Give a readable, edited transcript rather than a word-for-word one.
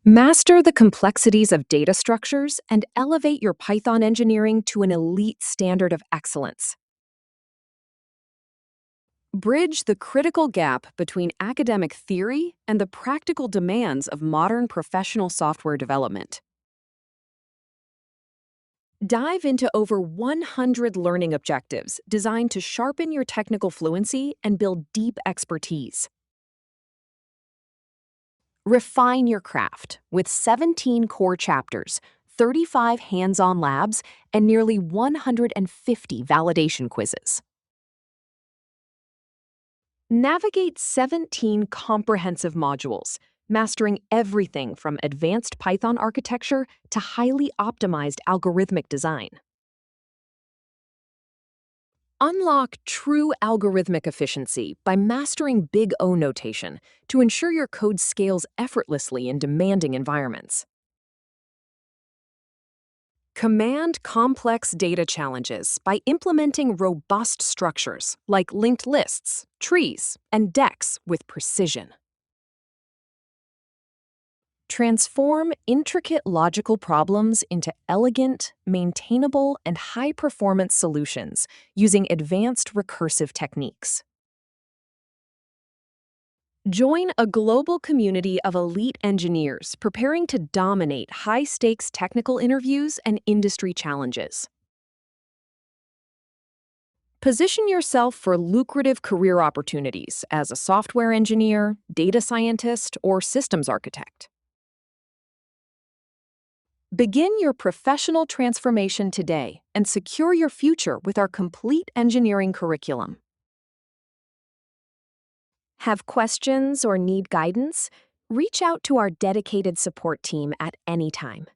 Master the complexities of data structures and elevate your Python engineering to an elite standard of excellence. Bridge the critical gap between academic theory and the practical demands of modern professional software development. Dive into over 100 learning objectives designed to sharpen your technical fluency and build deep expertise. Refine your craft with 17 core chapters, 35 hands-on labs, and nearly 150 validation quizzes. Navigate 17 comprehensive modules, mastering everything from advanced Python architecture to highly optimized algorithmic design. Unlock true algorithmic efficiency by mastering Big O notation to ensure your code scales effortlessly in demanding environments. Command complex data challenges by implementing robust structures like linked lists, trees, and decks with precision. Transform intricate logical problems into elegant, maintainable, and high-performance solutions using advanced recursive techniques. Join a global community of elite engineers preparing to dominate high-stakes technical interviews and industry challenges. Position yourself for lucrative career opportunities as a software engineer, data scientist, or systems architect. Begin your professional transformation today and secure your future with our complete engineering curriculum. Have questions or need guidance? Reach out to our dedicated support team at any time.